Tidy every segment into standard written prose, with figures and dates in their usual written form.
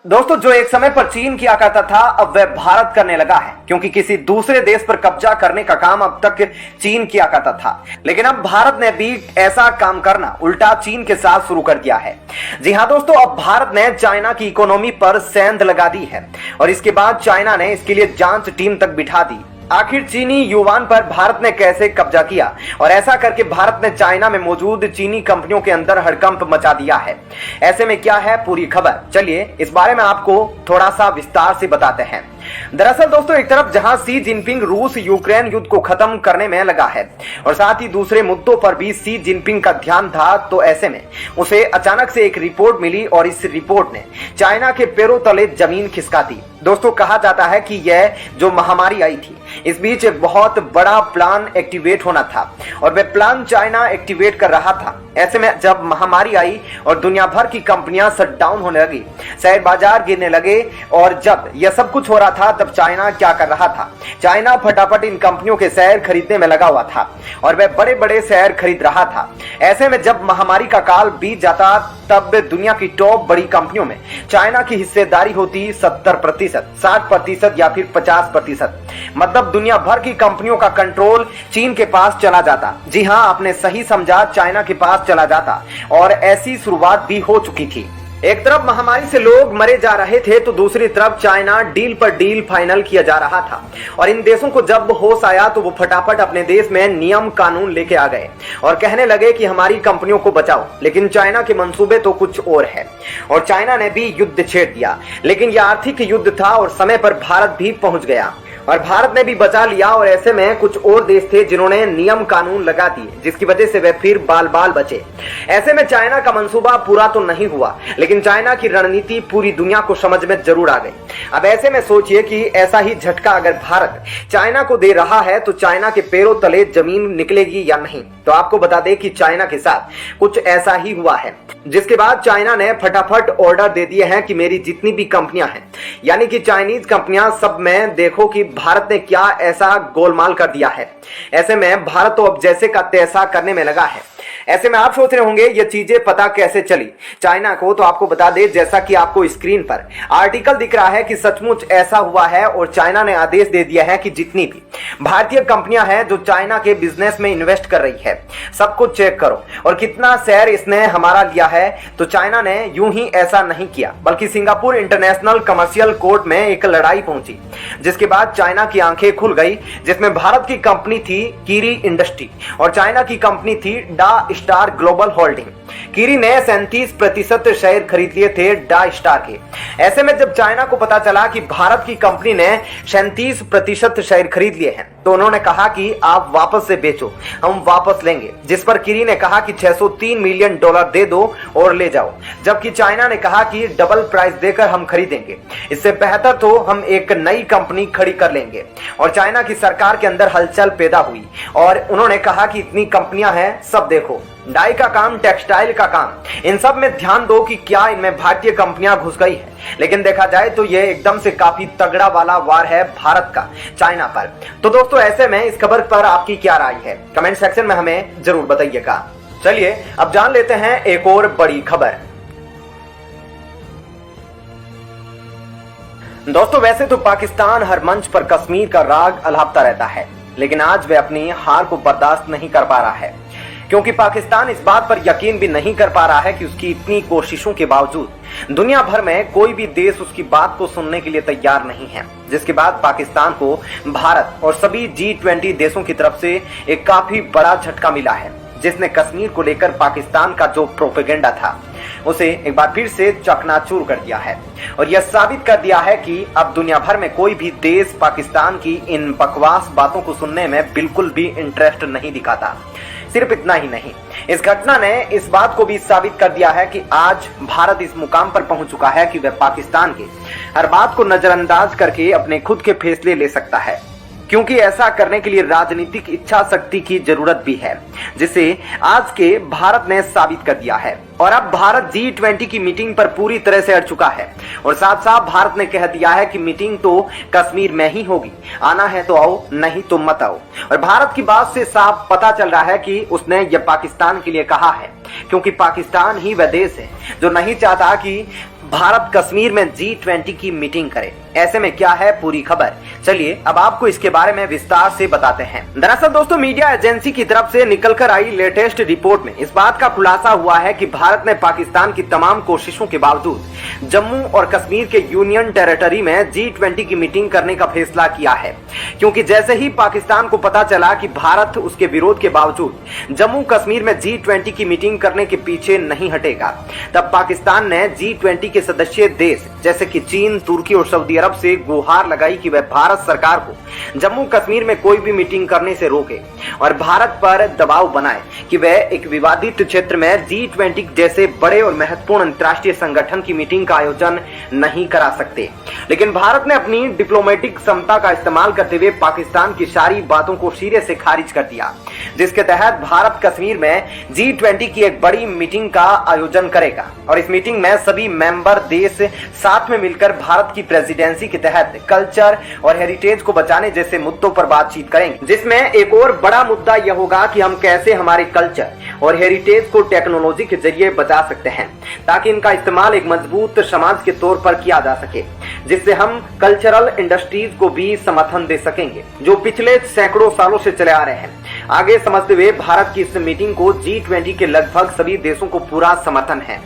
दोस्तों, जो एक समय पर चीन किया करता था अब वह भारत करने लगा है, क्योंकि किसी दूसरे देश पर कब्जा करने का काम अब तक चीन किया करता था, लेकिन अब भारत ने भी ऐसा काम करना उल्टा चीन के साथ शुरू कर दिया है। जी हां दोस्तों, अब भारत ने चाइना की इकोनॉमी पर सेंध लगा दी है और इसके बाद चाइना ने इसके लिए जांच टीम तक बिठा दी। आखिर चीनी युवान पर भारत ने कैसे कब्जा किया और ऐसा करके भारत ने चाइना में मौजूद चीनी कंपनियों के अंदर हड़कंप मचा दिया है। ऐसे में क्या है पूरी खबर, चलिए इस बारे में आपको थोड़ा सा विस्तार से बताते हैं। दरअसल दोस्तों, एक तरफ जहां सी जिनपिंग रूस यूक्रेन युद्ध को खत्म करने में लगा है और साथ ही दूसरे मुद्दों पर भी सी जिनपिंग का ध्यान था, तो ऐसे में उसे अचानक से एक रिपोर्ट मिली और इस रिपोर्ट ने चाइना के पैरों तले जमीन खिसका दी। दोस्तों, कहा जाता है कि यह जो महामारी आई थी, इस बीच एक बहुत बड़ा प्लान एक्टिवेट होना था और वह प्लान चाइना एक्टिवेट कर रहा था। ऐसे में जब महामारी आई और दुनिया भर की कंपनियां शट डाउन होने लगी, शेयर बाजार गिरने लगे और जब यह सब कुछ हो रहा था, तब चाइना क्या कर रहा था? चाइना फटाफट इन कंपनियों के शेयर खरीदने में लगा हुआ था और वह बड़े बड़े शेयर खरीद रहा था। ऐसे में जब महामारी का काल बीत जाता, तब दुनिया की टॉप बड़ी कंपनियों में चाइना की हिस्सेदारी होती 70%, 60% या फिर 50%। मतलब दुनिया भर की कंपनियों का कंट्रोल चीन के पास चला जाता। जी हां, आपने सही समझा, चाइना के पास चला जाता और ऐसी शुरुआत भी हो चुकी थी। एक तरफ महामारी से लोग मरे जा रहे थे, तो दूसरी तरफ चाइना डील पर डील फाइनल किया जा रहा था और इन देशों को जब होश आया तो वो फटाफट अपने देश में नियम कानून लेके आ गए और कहने लगे कि हमारी कंपनियों को बचाओ। लेकिन चाइना के मंसूबे तो कुछ और है और चाइना ने भी युद्ध छेड़ दिया। लेकिन यह आर्थिक युद्ध था और समय पर भारत भी पहुंच गया और भारत ने भी बचा लिया। और ऐसे में कुछ और देश थे जिन्होंने नियम कानून लगा दिए, जिसकी वजह से वे फिर बाल बाल बचे। ऐसे में चाइना का मंसूबा पूरा तो नहीं हुआ, लेकिन चाइना की रणनीति पूरी दुनिया को समझ में जरूर आ गई। अब ऐसे में सोचिए कि ऐसा ही झटका अगर भारत चाइना को दे रहा है, तो चाइना के पैरों तले जमीन निकलेगी या नहीं। तो आपको बता दें कि चाइना के साथ कुछ ऐसा ही हुआ है, जिसके बाद चाइना ने फटाफट ऑर्डर दे दिए हैं कि मेरी जितनी भी कंपनियां हैं, यानी कि चाइनीज कंपनियां, सब में देखो कि भारत ने क्या ऐसा गोलमाल कर दिया है। ऐसे में भारत तो अब जैसे का तैसा करने में लगा है। ऐसे में आप सोच रहे होंगे ये चीजें पता कैसे चली चाइना को, तो आपको बता दें, जैसा कि आपको स्क्रीन पर आर्टिकल दिख रहा है कि सचमुच ऐसा हुआ है और चाइना ने आदेश दे दिया है कि जितनी भी भारतीय कंपनियां हैं जो चाइना के बिजनेस में इन्वेस्ट कर रही है, सबको चेक करो और कितना शेयर इसने हमारा लिया है। तो चाइना ने यूं ही ऐसा नहीं किया, बल्कि सिंगापुर इंटरनेशनल कमर्शियल कोर्ट में एक लड़ाई पहुंची, जिसके बाद चाइना की आंखें खुल गई। जिसमें भारत की कंपनी थी कीरी इंडस्ट्री और चाइना की कंपनी थी डा स्टार ग्लोबल होल्डिंग। कीरी ने 37% शेयर खरीद लिए थे डा स्टार के। ऐसे में जब चाइना को पता चला कि भारत की कंपनी ने 37% शेयर खरीद लिए हैं, तो उन्होंने कहा कि आप वापस से बेचो, हम वापस लेंगे। जिस पर कीरी ने कहा कि $603 मिलियन दे दो और ले जाओ, जबकि चाइना ने कहा कि डबल प्राइस देकर हम खरीदेंगे, इससे बेहतर तो हम एक नई कंपनी खड़ी कर लेंगे। और चाइना की सरकार के अंदर हलचल पैदा हुई और उन्होंने कहा कि इतनी कंपनियां हैं, सब देखो, डाई का काम, टेक्सटाइल का काम, इन सब में ध्यान दो कि क्या इनमें भारतीय कंपनियां घुस गई है। लेकिन देखा जाए तो ये एकदम से काफी तगड़ा वाला वार है भारत का चाइना पर। तो दोस्तों, ऐसे में इस खबर पर आपकी क्या राय है, कमेंट सेक्शन में हमें जरूर बताइएगा। चलिए अब जान लेते हैं एक और बड़ी खबर। दोस्तों, वैसे तो पाकिस्तान हर मंच पर कश्मीर का राग अलापता रहता है, लेकिन आज वह अपनी हार को बर्दाश्त नहीं कर पा रहा है, क्योंकि पाकिस्तान इस बात पर यकीन भी नहीं कर पा रहा है कि उसकी इतनी कोशिशों के बावजूद दुनिया भर में कोई भी देश उसकी बात को सुनने के लिए तैयार नहीं है। जिसके बाद पाकिस्तान को भारत और सभी G20 देशों की तरफ से एक काफी बड़ा झटका मिला है, जिसने कश्मीर को लेकर पाकिस्तान का जो प्रोपेगेंडा था उसे एक बार फिर से चकनाचूर कर दिया है और यह साबित कर दिया है कि अब दुनिया भर में कोई भी देश पाकिस्तान की इन बकवास बातों को सुनने में बिल्कुल भी इंटरेस्ट नहीं दिखाता। सिर्फ इतना ही नहीं, इस घटना ने इस बात को भी साबित कर दिया है कि आज भारत इस मुकाम पर पहुंच चुका है कि वह पाकिस्तान के हर बात को नजरअंदाज करके अपने खुद के फैसले ले सकता है, क्योंकि ऐसा करने के लिए राजनीतिक इच्छा शक्ति की जरूरत भी है, जिसे आज के भारत ने साबित कर दिया है। और अब भारत G20 की मीटिंग पर पूरी तरह से अड़ चुका है और साथ साथ भारत ने कह दिया है कि मीटिंग तो कश्मीर में ही होगी, आना है तो आओ, नहीं तो मत आओ। और भारत की बात से साफ पता चल रहा है कि उसने यह पाकिस्तान के लिए कहा है, क्योंकि पाकिस्तान ही वह देश है जो नहीं चाहता कि भारत कश्मीर में G20 की मीटिंग करे। ऐसे में क्या है पूरी खबर, चलिए अब आपको इसके बारे में विस्तार से बताते हैं। दरअसल दोस्तों, मीडिया एजेंसी की तरफ से निकलकर आई लेटेस्ट रिपोर्ट में इस बात का खुलासा हुआ है कि भारत ने पाकिस्तान की तमाम कोशिशों के बावजूद जम्मू और कश्मीर के यूनियन टेरिटरी में G20 की मीटिंग करने का फैसला किया है, क्योंकि जैसे ही पाकिस्तान को पता चला कि भारत उसके विरोध के बावजूद जम्मू कश्मीर में G20 की मीटिंग करने के पीछे नहीं हटेगा, तब पाकिस्तान ने G20 के सदस्य देश जैसे कि चीन, तुर्की और सऊदी अरब से गुहार लगाई कि वह भारत सरकार को जम्मू कश्मीर में कोई भी मीटिंग करने से रोके और भारत पर दबाव बनाए कि वह एक विवादित क्षेत्र में G20 जैसे बड़े और महत्वपूर्ण अंतर्राष्ट्रीय संगठन की मीटिंग का आयोजन नहीं करा सकते। लेकिन भारत ने अपनी डिप्लोमेटिक क्षमता का इस्तेमाल करते हुए पाकिस्तान की सारी बातों को सिरे से खारिज कर दिया, जिसके तहत भारत कश्मीर में G20 की एक बड़ी मीटिंग का आयोजन करेगा और इस मीटिंग में सभी मेंबर देश साथ में मिलकर भारत की प्रेसिडेंसी के तहत कल्चर और हेरिटेज को बचाने जैसे मुद्दों पर बातचीत करेंगे, जिसमें एक और बड़ा मुद्दा यह होगा कि हम कैसे हमारे कल्चर और हेरिटेज को टेक्नोलॉजी के जरिए बचा सकते हैं ताकि इनका इस्तेमाल एक मजबूत समाज के तौर पर किया जा सके, जिससे हम कल्चरल इंडस्ट्रीज को भी समर्थन दे सकेंगे जो पिछले सैकड़ों सालों से चले आ रहे हैं। आगे समझते हुए भारत की इस मीटिंग को G20 के लगभग सभी देशों को पूरा समर्थन है।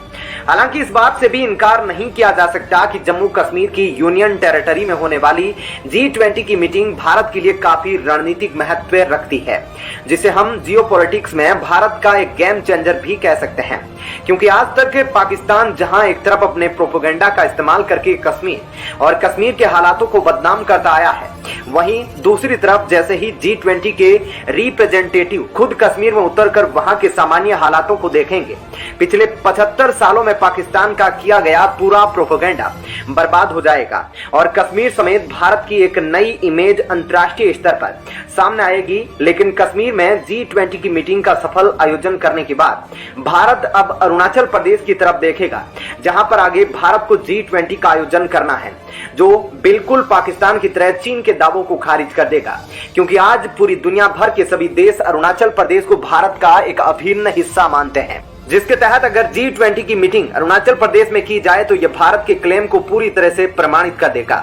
हालांकि इस बात से भी इनकार नहीं किया जा सकता कि जम्मू कश्मीर की यूनियन टेरिटरी में होने वाली G20 की मीटिंग भारत के लिए काफी रणनीतिक महत्व रखती है, जिसे हम जियोपॉलिटिक्स में भारत का एक गेम चेंजर भी कह सकते हैं, क्योंकि आज तक पाकिस्तान जहां एक तरफ अपने प्रोपेगेंडा का इस्तेमाल करके कश्मीर और कश्मीर के हालातों को बदनाम करता आया है, वहीं दूसरी तरफ जैसे ही G20 के रिप्रेजेंटेटिव खुद कश्मीर में उतरकर वहां के सामान्य हालातों को देखेंगे, पिछले 75 सालों में पाकिस्तान का किया गया पूरा प्रोपेगेंडा बर्बाद हो जाएगा और कश्मीर समेत भारत की एक नई इमेज अंतर्राष्ट्रीय स्तर पर सामने आएगी। लेकिन कश्मीर में G20 की मीटिंग का सफल आयोजन करने के बाद भारत अब अरुणाचल प्रदेश की तरफ देखेगा, जहां पर आगे भारत को G20 का आयोजन करना है, जो बिल्कुल पाकिस्तान की तरह चीन के दावों को खारिज कर देगा, क्योंकि आज पूरी दुनिया भर के सभी देश अरुणाचल प्रदेश को भारत का एक अभिन्न हिस्सा मानते हैं, जिसके तहत अगर G20 की मीटिंग अरुणाचल प्रदेश में की जाए तो यह भारत के क्लेम को पूरी तरह से प्रमाणित कर देगा।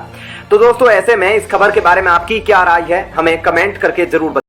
तो दोस्तों, ऐसे में इस खबर के बारे में आपकी क्या राय है, हमें कमेंट करके जरूर बताएं।